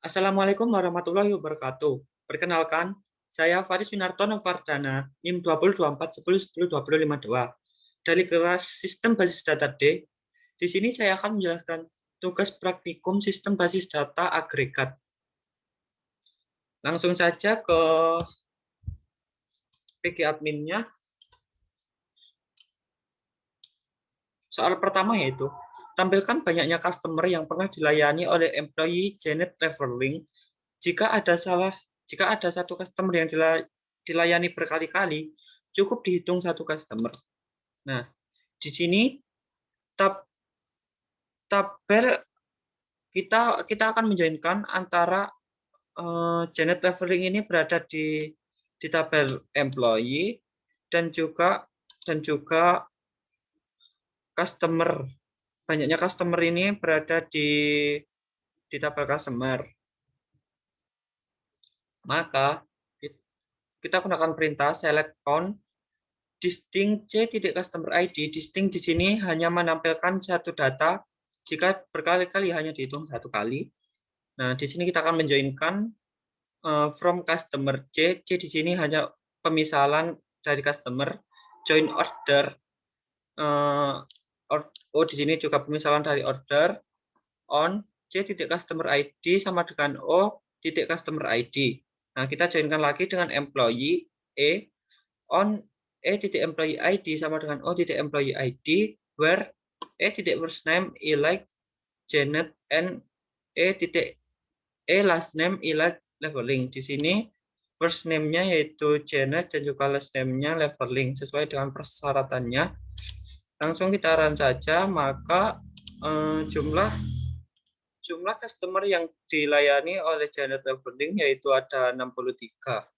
Assalamualaikum warahmatullahi wabarakatuh. Perkenalkan, saya Faris Winarto Novardana, NIM 202410102052 dari kelas Sistem Basis Data D. Di sini saya akan menjelaskan tugas praktikum Sistem Basis Data Agregat. Langsung saja ke PG adminnya. Soal pertama yaitu, tampilkan banyaknya customer yang pernah dilayani oleh employee Janet Leveling. Jika ada satu customer yang dilayani berkali-kali, cukup dihitung satu customer. Nah, di sini tabel kita akan menjoinkan antara Janet Leveling ini berada di tabel employee dan juga customer. Banyaknya customer ini berada di tabel customer. Maka kita gunakan perintah select count distinct c.customer ID. Distinct di sini hanya menampilkan satu data jika berkali-kali hanya dihitung satu kali. Nah, di sini kita akan menjoinkan from customer C. C di sini hanya pemisalan dari customer. Join order. Di sini juga pemisalan dari order. On C.customer ID sama dengan O.customer ID. Nah, kita joinkan lagi dengan employee E. On E.employee ID sama dengan O.employee ID, where E.first name I like Janet and E last name I like Leveling. Di sini first name-nya yaitu Janet dan juga last name-nya Leveling sesuai dengan persyaratannya. Langsung kita run saja, maka jumlah customer yang dilayani oleh Janet Leveling yaitu ada 63.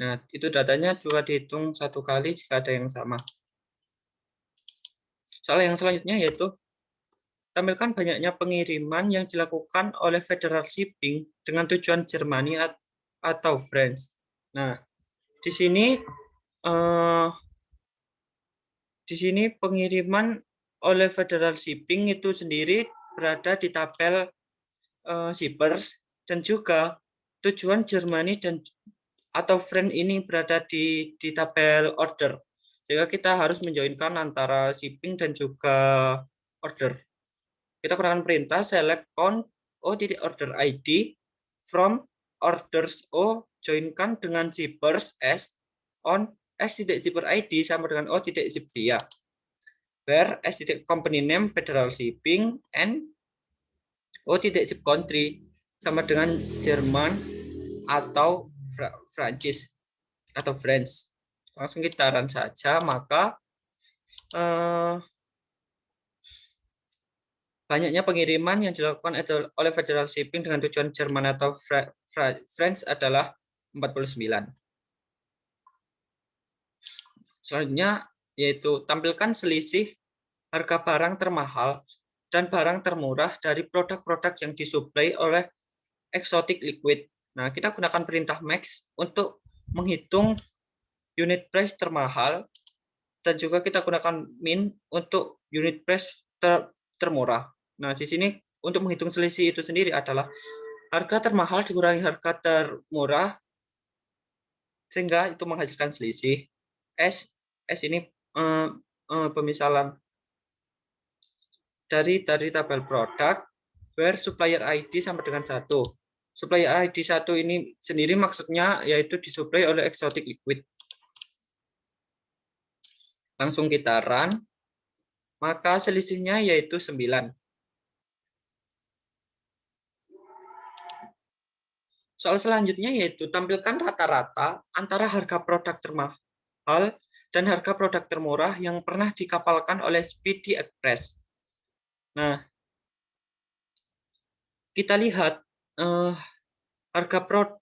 Nah, itu datanya juga dihitung satu kali jika ada yang sama. Soal yang selanjutnya yaitu tampilkan banyaknya pengiriman yang dilakukan oleh Federal Shipping dengan tujuan Jermani atau France. Nah, di sini pengiriman oleh Federal Shipping itu sendiri berada di tabel shippers dan juga tujuan Jermani atau friend ini berada di tabel order. Sehingga kita harus menjoinkan antara shipping dan juga order. Kita gunakan perintah select count O.order ID from orders O, joinkan dengan zippers S on S.zipper ID sama dengan O.zip via, where S.company name Federal Shipping and O.zip country sama dengan Jerman atau Prancis atau French. Langsung kita run saja, maka banyaknya pengiriman yang dilakukan oleh Federal Shipping dengan tujuan Jerman atau France adalah 49. Selanjutnya yaitu tampilkan selisih harga barang termahal dan barang termurah dari produk-produk yang disuplai oleh Exotic Liquid. Nah, kita gunakan perintah max untuk menghitung unit price termahal dan juga kita gunakan min untuk unit price termurah. Nah, di sini untuk menghitung selisih itu sendiri adalah harga termahal dikurangi harga termurah sehingga itu menghasilkan selisih. S ini pemisalan dari tabel produk where supplier ID sama dengan 1. Supplier ID 1 ini sendiri maksudnya yaitu disuplai oleh Exotic Liquid. Langsung kita run, maka selisihnya yaitu 9. Soal selanjutnya yaitu tampilkan rata-rata antara harga produk termahal dan harga produk termurah yang pernah dikapalkan oleh Speedy Express. Nah, kita lihat harga produk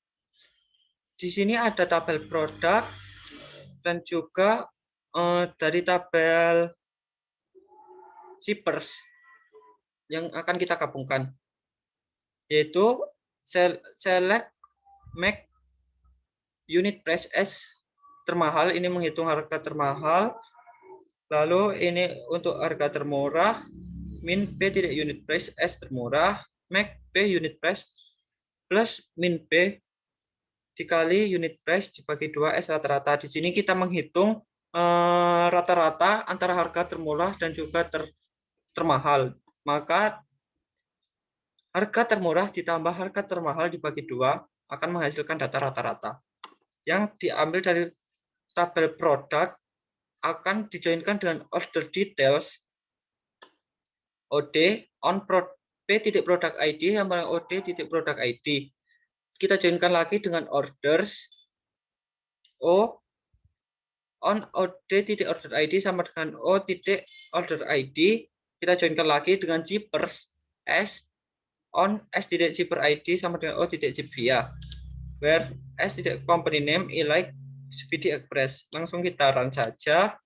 di sini ada tabel produk dan juga dari tabel shippers yang akan kita gabungkan, yaitu select make unit price S termahal, ini menghitung harga termahal, lalu ini untuk harga termurah, min P tidak unit price S termurah, make P unit price plus min B dikali unit price dibagi 2 S rata-rata. Di sini kita menghitung rata-rata antara harga termurah dan juga termahal. Maka harga termurah ditambah harga termahal dibagi 2 akan menghasilkan data rata-rata. Yang diambil dari tabel produk akan dijoinkan dengan order details OD on P titik product ID sama OD titik product ID. Kita joinkan lagi dengan orders O on OD titik order ID sama dengan O titik order ID. Kita joinkan lagi dengan zippers S on S titik zipper ID sama dengan O titik zip via. Where S titik company name like Speedy Express. Langsung kita run saja.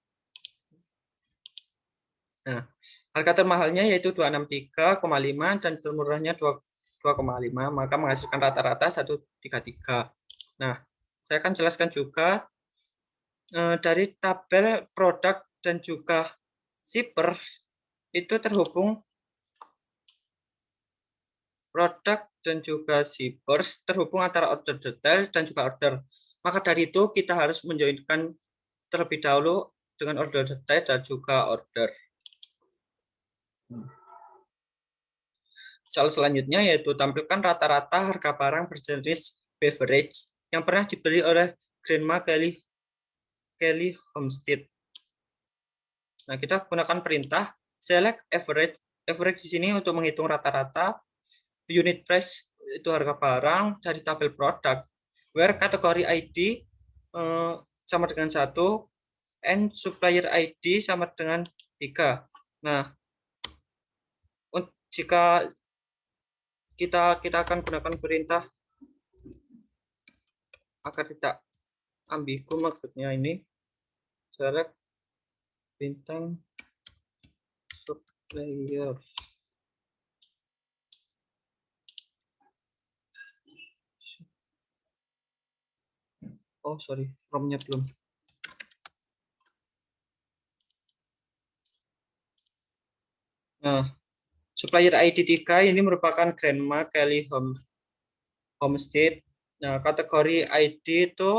Nah, harga termahalnya yaitu 263,5 dan termurahnya 2,5, maka menghasilkan rata-rata 133. Nah, saya akan jelaskan juga dari tabel produk dan juga zipper itu terhubung produk dan juga zippers terhubung antara order detail dan juga order. Maka dari itu kita harus menjoinkan terlebih dahulu dengan order detail dan juga order. Soal selanjutnya yaitu tampilkan rata-rata harga barang berjenis beverage yang pernah dibeli oleh Grandma Kelly Homestead. Nah, kita gunakan perintah select average. Average di sini untuk menghitung rata-rata, unit price itu harga barang dari tabel produk, where kategori ID sama dengan 1 and supplier ID sama dengan 3. Nah, jika kita akan gunakan perintah agar tidak ambigu, maksudnya ini select bintang supplier. Oh sorry, from-nya belum. Nah, supplier ID 3 ini merupakan Grandma Kelly Homestead. Nah, kategori ID itu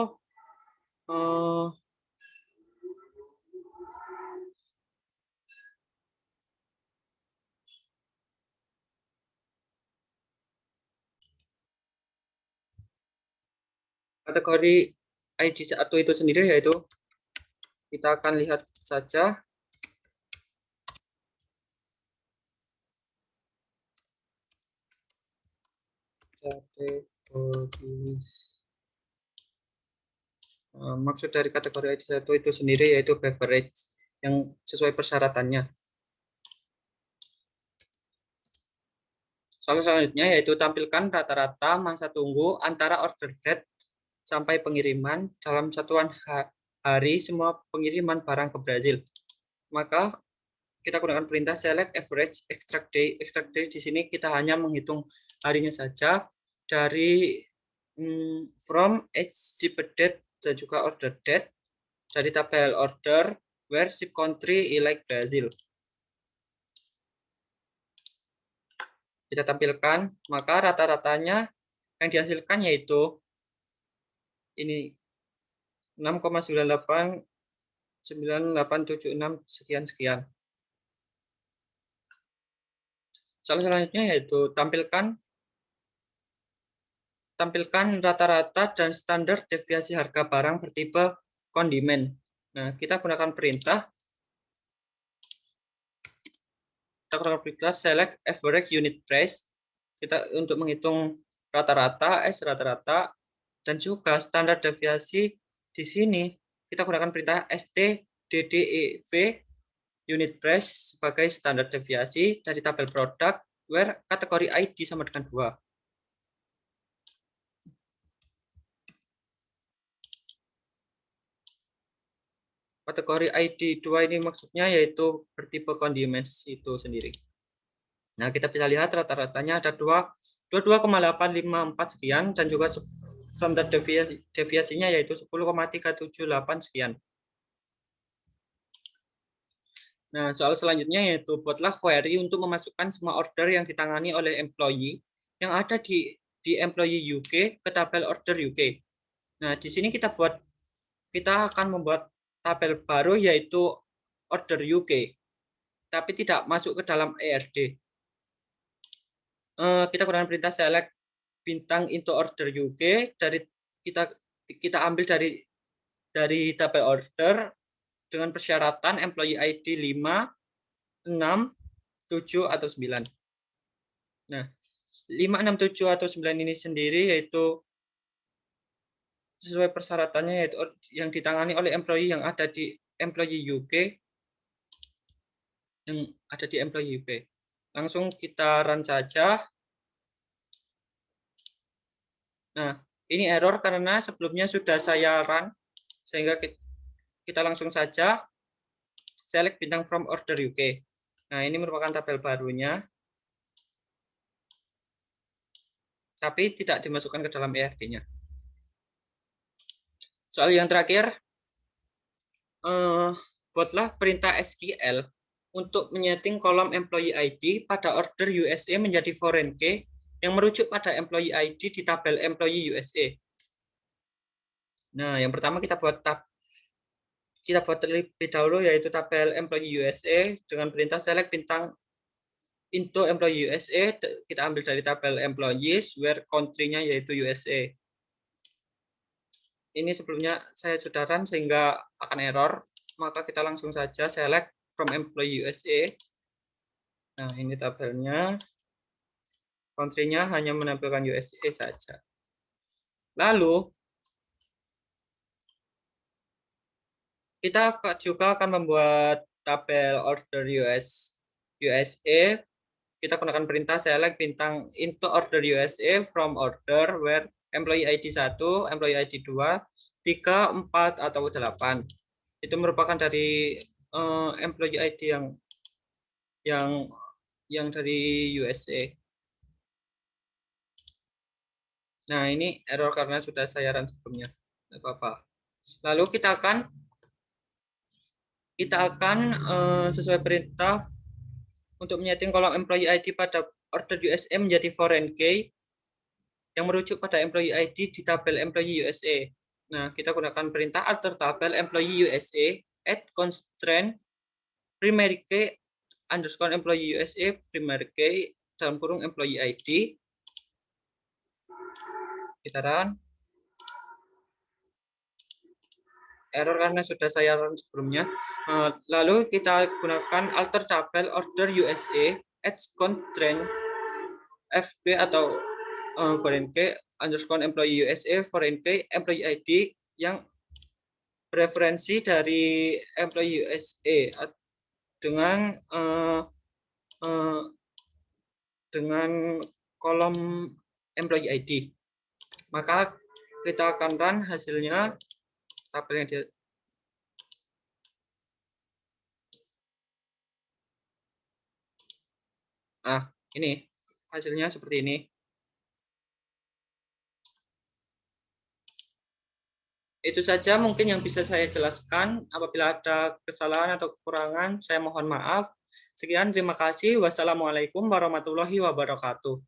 kategori ID 1 itu sendiri yaitu kita akan lihat saja. Maksud dari kategori ID 1 itu sendiri yaitu beverage yang sesuai persyaratannya. Soal selanjutnya yaitu tampilkan rata-rata masa tunggu antara order date sampai pengiriman dalam satuan hari semua pengiriman barang ke Brazil. Maka kita gunakan perintah select average extract day. Extract day di sini kita hanya menghitung harinya saja dari from ship date dan juga order date dari tabel order where ship country like Brazil. Kita tampilkan, maka rata-ratanya yang dihasilkan yaitu ini 6,989876 sekian. Soal selanjutnya yaitu tampilkan rata-rata dan standar deviasi harga barang bertipe kondimen. Nah, kita gunakan perintah select average unit price. Kita untuk menghitung rata-rata, rata-rata dan juga standar deviasi di sini kita gunakan perintah stddev unit price sebagai standar deviasi dari tabel produk where kategori ID sama dengan 2. Kategori ID 2 ini maksudnya yaitu bertipe kondimen itu sendiri. Nah, kita bisa lihat rata-ratanya ada 22,854 sekian dan juga standar deviasinya yaitu 10,378 sekian. Nah, soal selanjutnya yaitu buatlah query untuk memasukkan semua order yang ditangani oleh employee yang ada di employee UK ke tabel order UK. Nah, di sini kita akan membuat tabel baru yaitu order UK, tapi tidak masuk ke dalam ERD. Kita gunakan perintah select bintang into order UK, dari kita ambil dari tabel order dengan persyaratan employee ID 5, 6, 7 atau 9. Nah, 5, 6, 7 atau 9 ini sendiri yaitu sesuai persyaratannya, yaitu yang ditangani oleh employee yang ada di employee UK, yang ada di employee UK. Langsung kita run saja. Nah, ini error karena sebelumnya sudah saya run, sehingga kita langsung saja select bintang from order UK. Nah, ini merupakan tabel barunya, tapi tidak dimasukkan ke dalam ERD-nya. Soal yang terakhir, buatlah perintah SQL untuk menyeting kolom employee ID pada order USA menjadi foreign key yang merujuk pada employee ID di tabel employee USA. Nah, yang pertama kita buat terlebih dahulu yaitu tabel employee USA dengan perintah select bintang into employee USA, kita ambil dari tabel employees where country-nya yaitu USA. Ini sebelumnya saya sudah run sehingga akan error, maka kita langsung saja select from employee USA. Nah, ini tabelnya, country-nya hanya menampilkan USA saja. Lalu kita juga akan membuat tabel order USA. Kita gunakan perintah select bintang into order USA from order where employee ID 1, employee ID 2, 3, 4 atau 8. Itu merupakan dari employee ID yang dari USA. Nah, ini error karena sudah saya run sebelumnya. Tidak apa-apa. Lalu kita akan sesuai perintah untuk menyeting kolom employee ID pada order USA menjadi foreign key yang merujuk pada employee ID di tabel employee USA. Nah, kita gunakan perintah alter tabel employee USA add constraint primary key underscore employee USA primary key dalam kurung employee ID. Kita run. Error karena sudah saya run sebelumnya. Lalu kita gunakan alter tabel order USA add constraint FK atau foreign key underscore employee USA foreign key employee ID yang preferensi dari employee USA dengan kolom employee ID. Maka kita akan run hasilnya tabel yang ini hasilnya seperti ini. Itu saja mungkin yang bisa saya jelaskan. Apabila ada kesalahan atau kekurangan, saya mohon maaf. Sekian, terima kasih. Wassalamualaikum warahmatullahi wabarakatuh.